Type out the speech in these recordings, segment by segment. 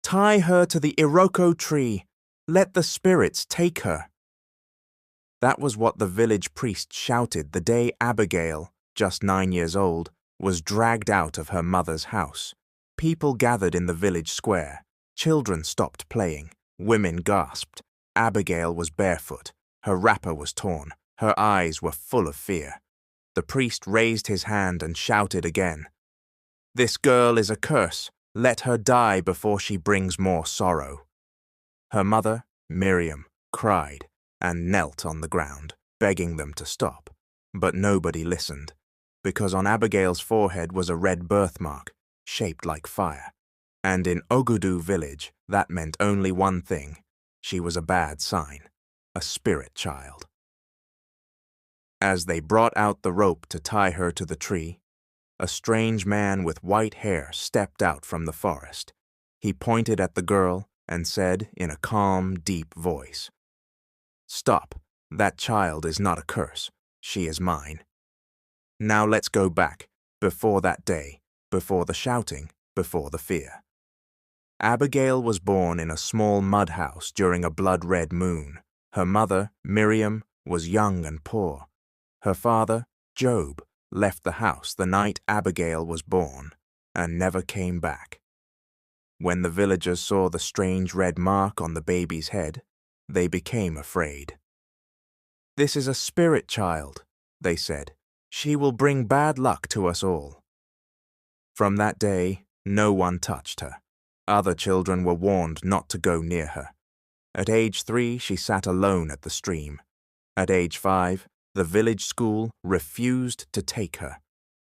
Tie her to the iroko tree. Let the spirits take her. That was what the village priest shouted the day Abigail, just 9 years old, was dragged out of her mother's house. People gathered in the village square. Children stopped playing. Women gasped. Abigail was barefoot. Her wrapper was torn. Her eyes were full of fear. The priest raised his hand and shouted again, "This girl is a curse. Let her die before she brings more sorrow." Her mother, Miriam, cried and knelt on the ground, begging them to stop. But nobody listened, because on Abigail's forehead was a red birthmark, shaped like fire. And in Ogudu village, that meant only one thing. She was a bad sign, a spirit child. As they brought out the rope to tie her to the tree, a strange man with white hair stepped out from the forest. He pointed at the girl and said in a calm, deep voice, "Stop, that child is not a curse. She is mine. Now let's go back, before that day, before the shouting, before the fear." Abigail was born in a small mud house during a blood-red moon. Her mother, Miriam, was young and poor. Her father, Job, left the house the night Abigail was born and never came back. When the villagers saw the strange red mark on the baby's head, they became afraid. "This is a spirit child," they said. "She will bring bad luck to us all." From that day, no one touched her. Other children were warned not to go near her. At age 3, she sat alone at the stream. At age 5, the village school refused to take her.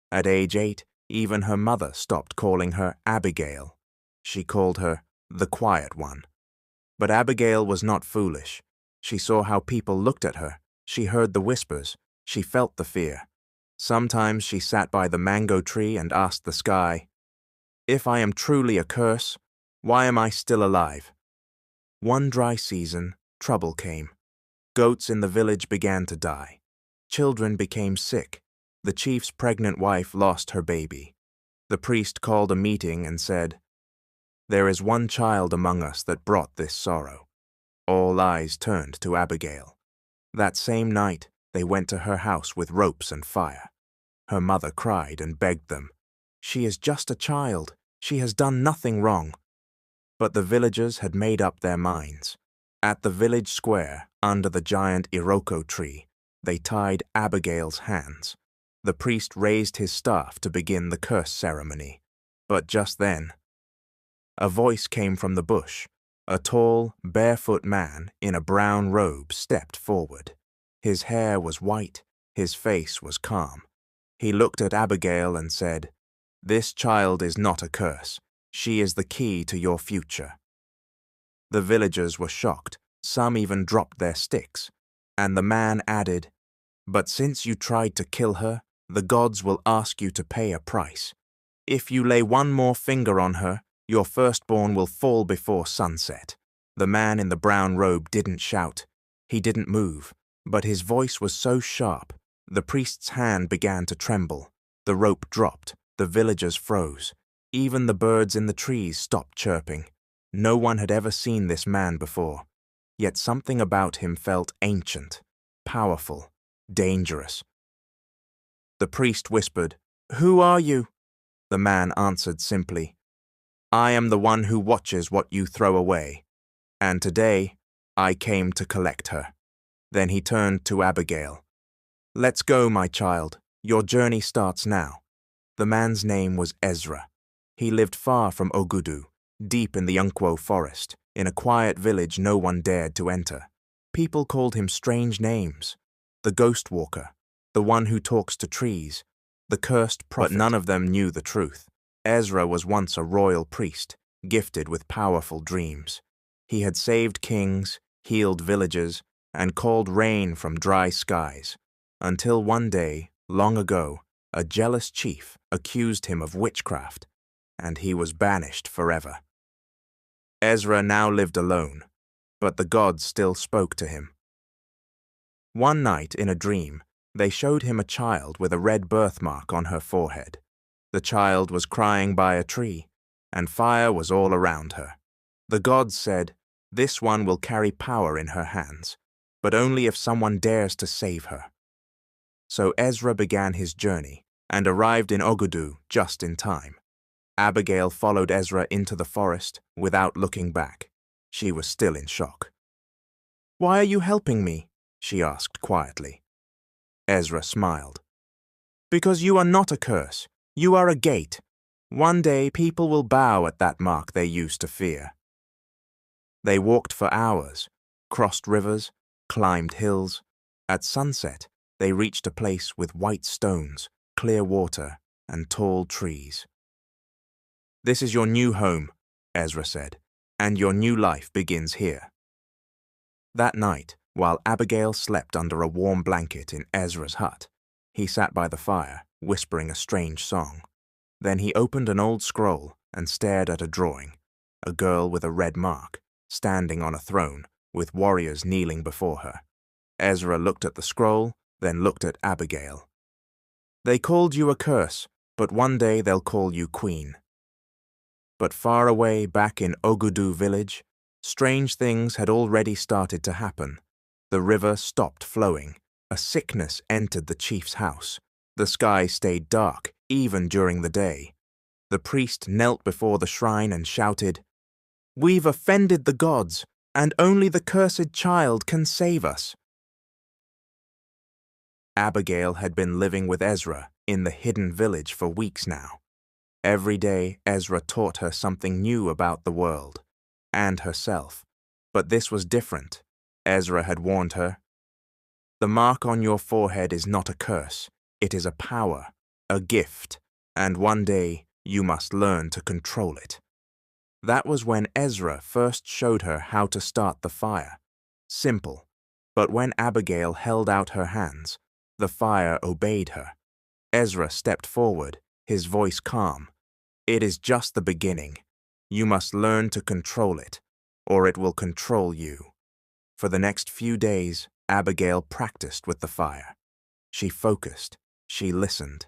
At age 8, even her mother stopped calling her Abigail. She called her the quiet one. But Abigail was not foolish. She saw how people looked at her. She heard the whispers. She felt the fear. Sometimes she sat by the mango tree and asked the sky, "If I am truly a curse, why am I still alive?" One dry season, trouble came. Goats in the village began to die. Children became sick. The chief's pregnant wife lost her baby. The priest called a meeting and said, "There is one child among us that brought this sorrow." All eyes turned to Abigail. That same night, they went to her house with ropes and fire. Her mother cried and begged them, "She is just a child. She has done nothing wrong." But the villagers had made up their minds. At the village square, under the giant iroko tree, they tied Abigail's hands. The priest raised his staff to begin the curse ceremony. But just then, a voice came from the bush. A tall, barefoot man in a brown robe stepped forward. His hair was white, his face was calm. He looked at Abigail and said, "This child is not a curse. She is the key to your future." The villagers were shocked. Some even dropped their sticks. And the man added, "But since you tried to kill her, the gods will ask you to pay a price. If you lay one more finger on her, your firstborn will fall before sunset." The man in the brown robe didn't shout. He didn't move, but his voice was so sharp, the priest's hand began to tremble. The rope dropped. The villagers froze. Even the birds in the trees stopped chirping. No one had ever seen this man before. Yet something about him felt ancient, powerful, dangerous. The priest whispered, "Who are you?" The man answered simply, "I am the one who watches what you throw away. And today, I came to collect her." Then he turned to Abigail. "Let's go, my child. Your journey starts now." The man's name was Ezra. He lived far from Ogudu, deep in the Unkwo forest, in a quiet village no one dared to enter. People called him strange names. The ghost walker, the one who talks to trees, the cursed prophet. But none of them knew the truth. Ezra was once a royal priest, gifted with powerful dreams. He had saved kings, healed villages, and called rain from dry skies, until one day, long ago, a jealous chief accused him of witchcraft, and he was banished forever. Ezra now lived alone, but the gods still spoke to him. One night, in a dream, they showed him a child with a red birthmark on her forehead. The child was crying by a tree, and fire was all around her. The gods said, "This one will carry power in her hands, but only if someone dares to save her." So Ezra began his journey and arrived in Ogudu just in time. Abigail followed Ezra into the forest without looking back. She was still in shock. "Why are you helping me?" she asked quietly. Ezra smiled. "Because you are not a curse. You are a gate. One day people will bow at that mark they used to fear." They walked for hours, crossed rivers, climbed hills. At sunset, they reached a place with white stones, clear water, and tall trees. "This is your new home," Ezra said, "and your new life begins here." That night, while Abigail slept under a warm blanket in Ezra's hut, he sat by the fire, whispering a strange song. Then he opened an old scroll and stared at a drawing, a girl with a red mark, standing on a throne, with warriors kneeling before her. Ezra looked at the scroll, then looked at Abigail. "They called you a curse, but one day they'll call you queen." But far away back in Ogudu village, strange things had already started to happen. The river stopped flowing. A sickness entered the chief's house. The sky stayed dark, even during the day. The priest knelt before the shrine and shouted, "We've offended the gods, and only the cursed child can save us." Abigail had been living with Ezra in the hidden village for weeks now. Every day, Ezra taught her something new about the world and herself. But this was different. Ezra had warned her, "The mark on your forehead is not a curse. It is a power, a gift, and one day you must learn to control it." That was when Ezra first showed her how to start the fire. Simple, but when Abigail held out her hands, the fire obeyed her. Ezra stepped forward, his voice calm. "It is just the beginning. You must learn to control it, or it will control you." For the next few days, Abigail practiced with the fire. She focused, she listened.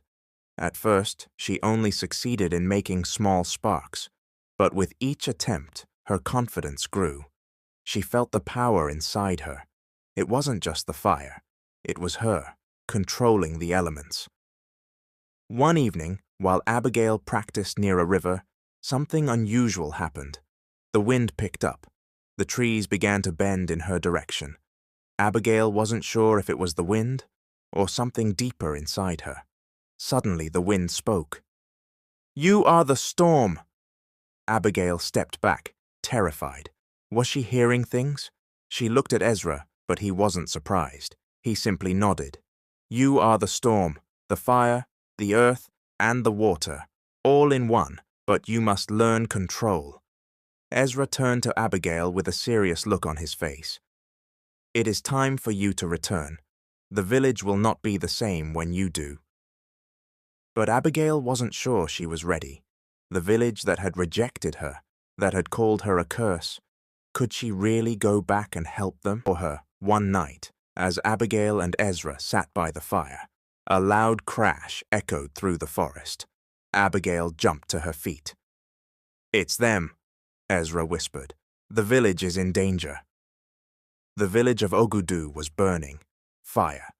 At first, she only succeeded in making small sparks, but with each attempt, her confidence grew. She felt the power inside her. It wasn't just the fire, it was her, controlling the elements. One evening, while Abigail practiced near a river, something unusual happened. The wind picked up. The trees began to bend in her direction. Abigail wasn't sure if it was the wind or something deeper inside her. Suddenly, the wind spoke. "You are the storm." Abigail stepped back, terrified. Was she hearing things? She looked at Ezra, but he wasn't surprised. He simply nodded. "You are the storm, the fire, the earth, and the water, all in one, but you must learn control." Ezra turned to Abigail with a serious look on his face. "It is time for you to return. The village will not be the same when you do." But Abigail wasn't sure she was ready. The village that had rejected her, that had called her a curse, could she really go back and help them? For her, one night, as Abigail and Ezra sat by the fire, a loud crash echoed through the forest. Abigail jumped to her feet. "It's them," Ezra whispered. "The village is in danger." The village of Ogudu was burning. Fire.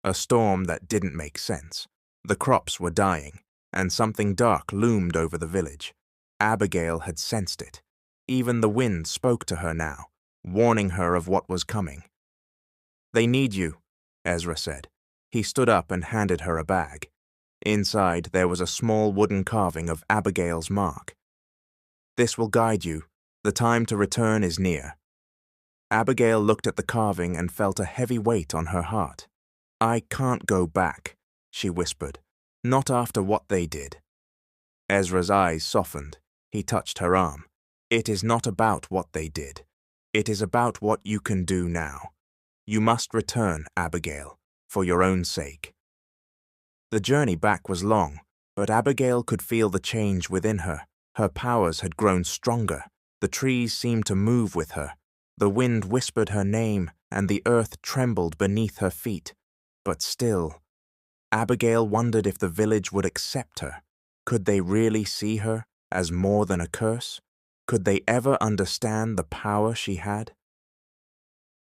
A storm that didn't make sense. The crops were dying, and something dark loomed over the village. Abigail had sensed it. Even the wind spoke to her now, warning her of what was coming. "They need you," Ezra said. He stood up and handed her a bag. Inside, there was a small wooden carving of Abigail's mark. "This will guide you. The time to return is near." Abigail looked at the carving and felt a heavy weight on her heart. "I can't go back," she whispered. "Not after what they did." Ezra's eyes softened. He touched her arm. "It is not about what they did. It is about what you can do now. You must return, Abigail, for your own sake." The journey back was long, but Abigail could feel the change within her. Her powers had grown stronger. The trees seemed to move with her. The wind whispered her name, and the earth trembled beneath her feet. But still, Abigail wondered if the village would accept her. Could they really see her as more than a curse? Could they ever understand the power she had?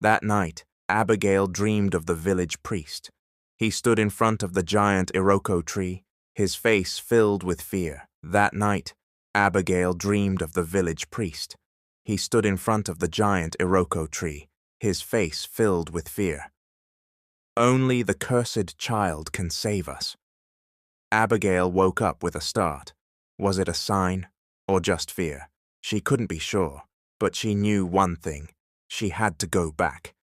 That night, Abigail dreamed of the village priest. He stood in front of the giant Iroko tree, his face filled with fear. That night, Abigail dreamed of the village priest. He stood in front of the giant Iroko tree, his face filled with fear. Only the cursed child can save us. Abigail woke up with a start. Was it a sign or just fear? She couldn't be sure, but she knew one thing. She had to go back.